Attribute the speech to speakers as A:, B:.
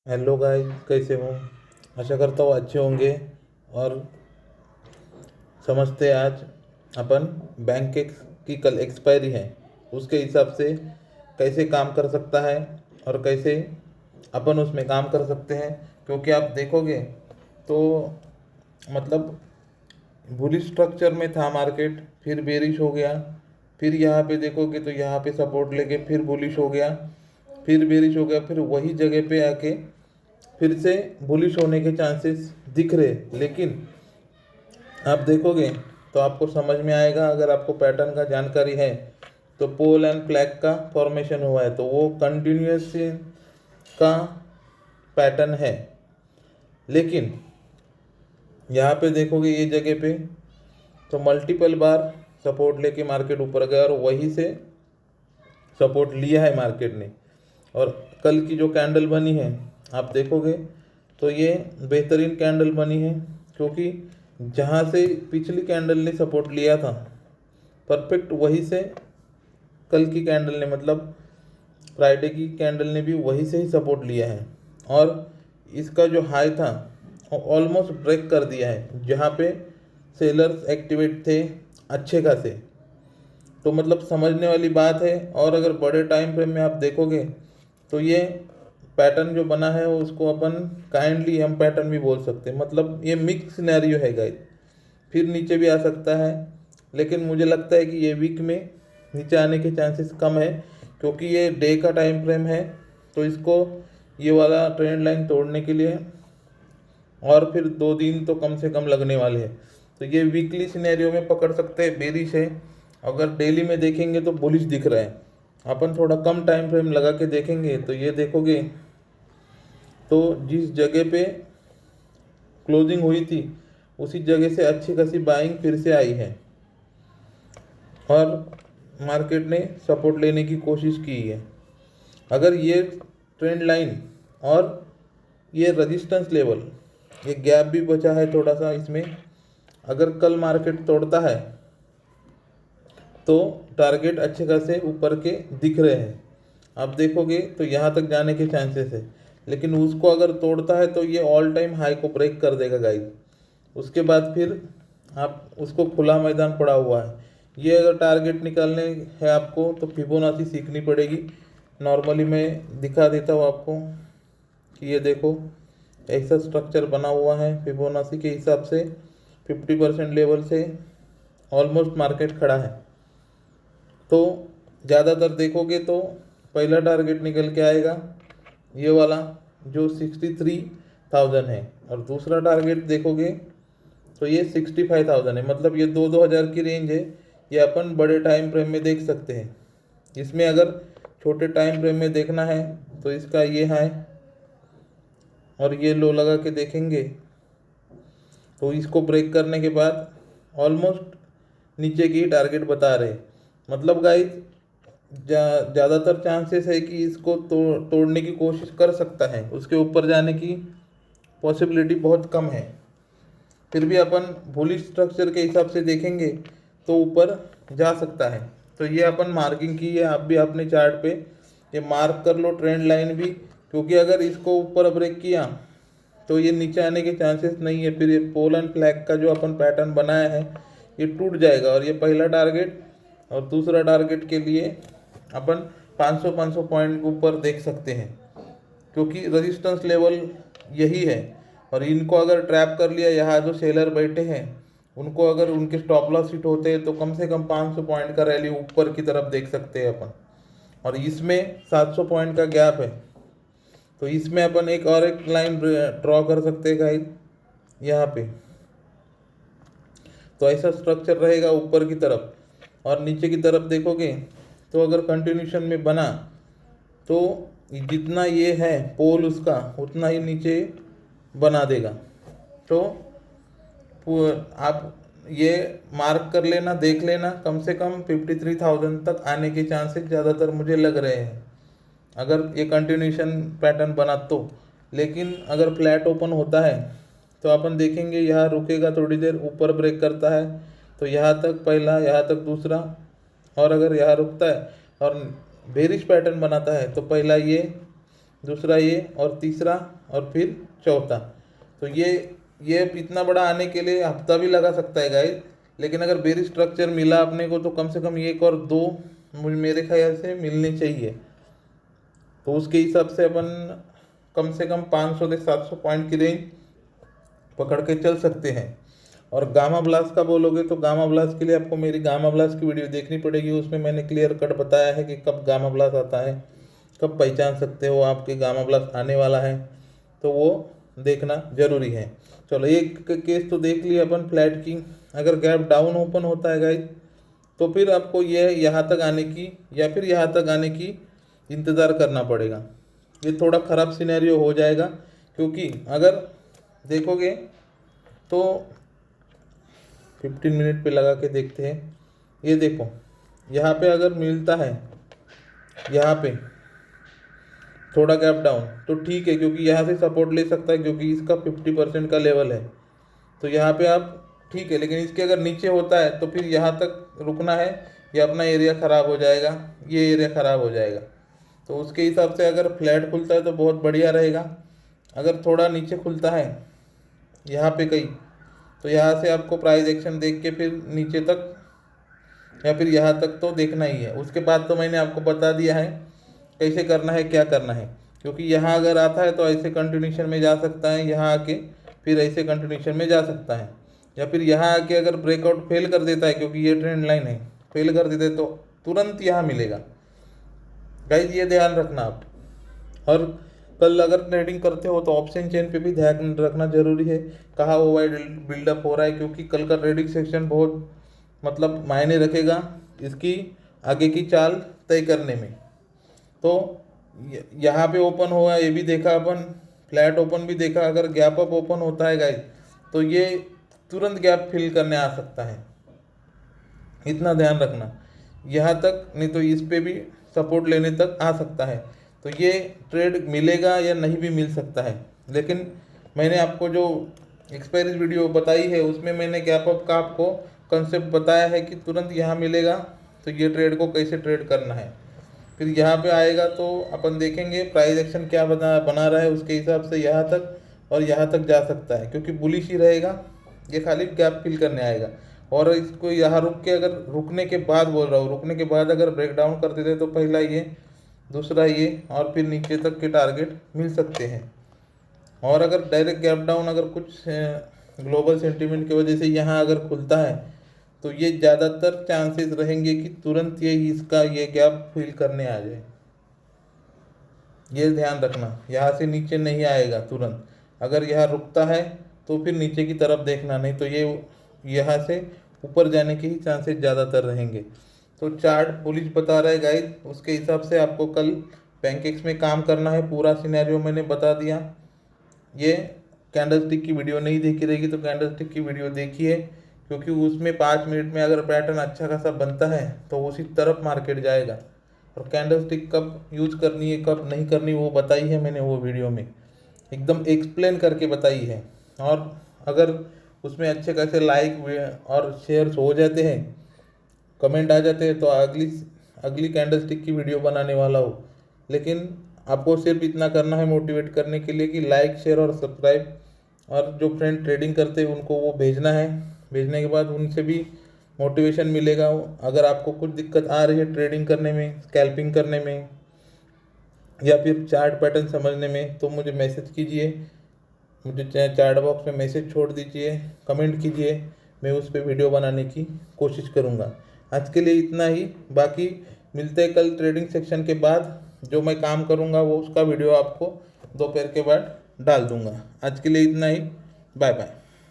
A: Hello guys, कैसे हो? आशा करता हूँ अच्छे होंगे। और समझते हैं आज अपन बैंक के की कल एक्सपायरी है, उसके हिसाब से कैसे काम कर सकता है और कैसे अपन उसमें काम कर सकते हैं। क्योंकि आप देखोगे तो मतलब बुलिश स्ट्रक्चर में था मार्केट, फिर बेरिश हो गया, फिर यहाँ पे देखोगे तो यहाँ पे सपोर्ट लेके फिर बुलिश हो गया, फिर बेरिश हो गया, फिर वही जगह पे आके फिर से बुलिश होने के चांसेस दिख रहे। लेकिन आप देखोगे तो आपको समझ में आएगा, अगर आपको पैटर्न का जानकारी है तो पोल एंड फ्लैग का फॉर्मेशन हुआ है तो वो कंटिन्यूस का पैटर्न है। लेकिन यहाँ पे देखोगे ये जगह पे तो मल्टीपल बार सपोर्ट लेके मार्केट ऊपर गया और वहीं से सपोर्ट लिया है मार्केट ने। और कल की जो कैंडल बनी है आप देखोगे तो ये बेहतरीन कैंडल बनी है, क्योंकि जहाँ से पिछली कैंडल ने सपोर्ट लिया था परफेक्ट वहीं से कल की कैंडल ने मतलब फ्राइडे की कैंडल ने भी वहीं से ही सपोर्ट लिया है। और इसका जो हाई था ऑलमोस्ट ब्रेक कर दिया है, जहाँ पे सेलर्स एक्टिवेट थे अच्छे खासे। तो मतलब समझने वाली बात है। और अगर बड़े टाइम फ्रेम में आप देखोगे तो ये पैटर्न जो बना है उसको अपन काइंडली हम पैटर्न भी बोल सकते हैं। मतलब ये मिक्स सिनेरियो है गाइस, फिर नीचे भी आ सकता है, लेकिन मुझे लगता है कि ये वीक में नीचे आने के चांसेस कम है, क्योंकि ये डे का टाइम फ्रेम है। तो इसको ये वाला ट्रेंड लाइन तोड़ने के लिए और फिर 2 दिन तो कम से कम लगने वाले हैं। तो ये वीकली सिनेरियो में पकड़ सकते हैं बेरिश है। अगर डेली में देखेंगे तो बुलिश दिख रहा है। अपन थोड़ा कम टाइम फ्रेम लगा के देखेंगे तो ये देखोगे तो जिस जगह पे क्लोजिंग हुई थी उसी जगह से अच्छी खासी बाइंग फिर से आई है और मार्केट ने सपोर्ट लेने की कोशिश की है। अगर ये ट्रेंड लाइन और ये रेजिस्टेंस लेवल, ये गैप भी बचा है थोड़ा सा इसमें, अगर कल मार्केट तोड़ता है तो टारगेट अच्छे खासे ऊपर के दिख रहे हैं। आप देखोगे तो यहाँ तक जाने के चांसेस है, लेकिन उसको अगर तोड़ता है तो ये ऑल टाइम हाई को ब्रेक कर देगा गाइस। उसके बाद फिर आप उसको खुला मैदान पड़ा हुआ है। ये अगर टारगेट निकालने है आपको तो फिबोनाची सीखनी पड़ेगी। नॉर्मली मैं दिखा देता हूँ आपको कि ये देखो ऐसा स्ट्रक्चर बना हुआ है। फिबोनाची के हिसाब से 50% लेवल से ऑलमोस्ट मार्केट खड़ा है। तो ज़्यादातर देखोगे तो पहला टारगेट निकल के आएगा ये वाला जो 63,000 है, और दूसरा टारगेट देखोगे तो ये 65,000 है। मतलब ये 2-2 हज़ार की रेंज है। ये अपन बड़े टाइम फ्रेम में देख सकते हैं। इसमें अगर छोटे टाइम फ्रेम में देखना है तो इसका ये है और ये लो लगा के देखेंगे तो इसको ब्रेक करने के बाद ऑलमोस्ट नीचे की टारगेट बता रहे। मतलब गाइस ज़्यादातर चांसेस है कि इसको तोड़ने की कोशिश कर सकता है, उसके ऊपर जाने की पॉसिबिलिटी बहुत कम है। फिर भी अपन बुलिश स्ट्रक्चर के हिसाब से देखेंगे तो ऊपर जा सकता है। तो ये अपन मार्किंग की है, आप भी अपने चार्ट पे ये मार्क कर लो ट्रेंड लाइन भी, क्योंकि अगर इसको ऊपर ब्रेक किया तो ये नीचे आने के चांसेस नहीं है। फिर ये पोल एंड फ्लैग का जो अपन पैटर्न बनाया है ये टूट जाएगा और ये पहला टारगेट और दूसरा टारगेट के लिए अपन 500-500 पॉइंट के ऊपर देख सकते हैं, क्योंकि रेजिस्टेंस लेवल यही है। और इनको अगर ट्रैप कर लिया, यहाँ जो सेलर बैठे हैं उनको अगर उनके स्टॉप लॉस हिट होते हैं तो कम से कम 500 पॉइंट का रैली ऊपर की तरफ देख सकते हैं अपन। और इसमें 700 पॉइंट का गैप है, तो इसमें अपन एक लाइन ड्रॉ कर सकते हैं गाइस यहाँ पे। तो ऐसा स्ट्रक्चर रहेगा ऊपर की तरफ। और नीचे की तरफ देखोगे तो अगर कंटिन्यूशन में बना तो जितना ये है पोल उसका उतना ही नीचे बना देगा। तो आप ये मार्क कर लेना, देख लेना, कम से कम 53,000 तक आने के चांसेस ज़्यादातर मुझे लग रहे हैं अगर ये कंटिन्यूशन पैटर्न बना तो। लेकिन अगर फ्लैट ओपन होता है तो अपन देखेंगे यहाँ रुकेगा थोड़ी देर, ऊपर ब्रेक करता है तो यहाँ तक पहला, यहाँ तक दूसरा, और अगर यहाँ रुकता है और बेरिश पैटर्न बनाता है तो पहला ये, दूसरा ये और तीसरा और फिर चौथा। तो ये इतना बड़ा आने के लिए हफ्ता भी लगा सकता है गाइस, लेकिन अगर बेरी स्ट्रक्चर मिला अपने को तो कम से कम एक और दो मेरे ख्याल से मिलने चाहिए। तो उसके हिसाब से अपन कम से कम 500 से 700 पॉइंट की रेंज पकड़ के चल सकते हैं। और गामा ब्लास्ट का बोलोगे तो गामा ब्लास्ट के लिए आपको मेरी गामा ब्लास्ट की वीडियो देखनी पड़ेगी। उसमें मैंने क्लियर कट बताया है कि कब गामा ब्लास्ट आता है, कब पहचान सकते हो आपके गामा ब्लास्ट आने वाला है, तो वो देखना ज़रूरी है। चलो एक केस तो देख लिया अपन फ्लैट की। अगर गैप डाउन ओपन होता है गाइस तो फिर आपको ये यहाँ तक आने की या फिर यहाँ तक आने की इंतज़ार करना पड़ेगा। ये थोड़ा ख़राब सिनेरियो हो जाएगा, क्योंकि अगर देखोगे तो 15 मिनट पे लगा के देखते हैं। ये देखो यहाँ पे अगर मिलता है यहाँ पे थोड़ा गैप डाउन तो ठीक है, क्योंकि यहाँ से सपोर्ट ले सकता है, क्योंकि इसका 50% का लेवल है। तो यहाँ पे आप ठीक है, लेकिन इसके अगर नीचे होता है तो फिर यहाँ तक रुकना है, ये अपना एरिया ख़राब हो जाएगा, ये एरिया ख़राब हो जाएगा। तो उसके हिसाब से अगर फ्लैट खुलता है तो बहुत बढ़िया रहेगा। अगर थोड़ा नीचे खुलता है यहाँ पे कहीं, तो यहाँ से आपको प्राइस एक्शन देख के फिर नीचे तक या फिर यहाँ तक तो देखना ही है। उसके बाद तो मैंने आपको बता दिया है कैसे करना है, क्या करना है। क्योंकि यहाँ अगर आता है तो ऐसे कंटिन्यूशन में जा सकता है, यहाँ आके फिर ऐसे कंटिन्यूशन में जा सकता है, या फिर यहाँ आके अगर ब्रेकआउट फेल कर देता है, क्योंकि ये ट्रेंड लाइन है, फेल कर देते तो तुरंत यहाँ मिलेगा। गाइस ये ध्यान रखना आप। और कल अगर ट्रेडिंग करते हो तो ऑप्शन चेन पे भी ध्यान रखना जरूरी है, कहाँ ओवर बिल्डअप हो रहा है, क्योंकि कल का ट्रेडिंग सेक्शन बहुत मतलब मायने रखेगा इसकी आगे की चाल तय करने में। तो यहाँ पे ओपन हुआ ये भी देखा अपन, फ्लैट ओपन भी देखा। अगर गैप अप ओपन होता है गाइस तो ये तुरंत गैप फिल करने आ सकता है, इतना ध्यान रखना। यहाँ तक नहीं तो इस पे भी सपोर्ट लेने तक आ सकता है। तो ये ट्रेड मिलेगा या नहीं भी मिल सकता है, लेकिन मैंने आपको जो एक्सपायरी वीडियो बताई है उसमें मैंने गैप अप का आपको कंसेप्ट बताया है कि तुरंत यहाँ मिलेगा तो ये ट्रेड को कैसे ट्रेड करना है। फिर यहाँ पे आएगा तो अपन देखेंगे प्राइस एक्शन क्या बना रहा है, उसके हिसाब से यहाँ तक और यहाँ तक जा सकता है, क्योंकि बुलिश ही रहेगा। ये खाली गैप फिल करने आएगा। और इसको यहाँ रुक के, अगर रुकने के बाद बोल रहा हूँ, रुकने के बाद अगर ब्रेक डाउन कर देते तो पहला ये, दूसरा ये और फिर नीचे तक के टारगेट मिल सकते हैं। और अगर डायरेक्ट गैप डाउन अगर कुछ ग्लोबल सेंटीमेंट की वजह से यहाँ अगर खुलता है तो ये ज़्यादातर चांसेस रहेंगे कि तुरंत ये गैप फिल करने आ जाए। ये ध्यान रखना, यहाँ से नीचे नहीं आएगा तुरंत। अगर यहाँ रुकता है तो फिर नीचे की तरफ देखना, नहीं तो ये यहाँ से ऊपर जाने के ही चांसेस ज़्यादातर रहेंगे। तो चार्ट पुलिस बता रहा है गाइस, उसके हिसाब से आपको कल पैनकेक्स में काम करना है। पूरा सिनेरियो मैंने बता दिया। ये कैंडलस्टिक की वीडियो नहीं देखी रहेगी तो कैंडलस्टिक की वीडियो देखिए, क्योंकि उसमें 5 मिनट में अगर पैटर्न अच्छा खासा बनता है तो उसी तरफ मार्केट जाएगा। और कैंडलस्टिक कब यूज़ करनी है कब नहीं करनी वो बताई है मैंने, वो वीडियो में एकदम एक्सप्लेन करके बताई है। और अगर उसमें अच्छे खासे लाइक और शेयर्स हो जाते हैं, कमेंट आ जाते हैं, तो अगली कैंडलस्टिक की वीडियो बनाने वाला हो। लेकिन आपको सिर्फ इतना करना है मोटिवेट करने के लिए कि लाइक शेयर और सब्सक्राइब, और जो फ्रेंड ट्रेडिंग करते हैं उनको वो भेजना है। भेजने के बाद उनसे भी मोटिवेशन मिलेगा। अगर आपको कुछ दिक्कत आ रही है ट्रेडिंग करने में, स्कैल्पिंग करने में या फिर चार्ट पैटर्न समझने में, तो मुझे मैसेज कीजिए, मुझे चार्ट बॉक्स में मैसेज छोड़ दीजिए, कमेंट कीजिए, मैं उस पर वीडियो बनाने की कोशिश करूँगा। आज के लिए इतना ही, बाकी मिलते हैं कल ट्रेडिंग सेक्शन के बाद। जो मैं काम करूँगा वो उसका वीडियो आपको दोपहर के बाद डाल दूँगा। आज के लिए इतना ही, बाय बाय।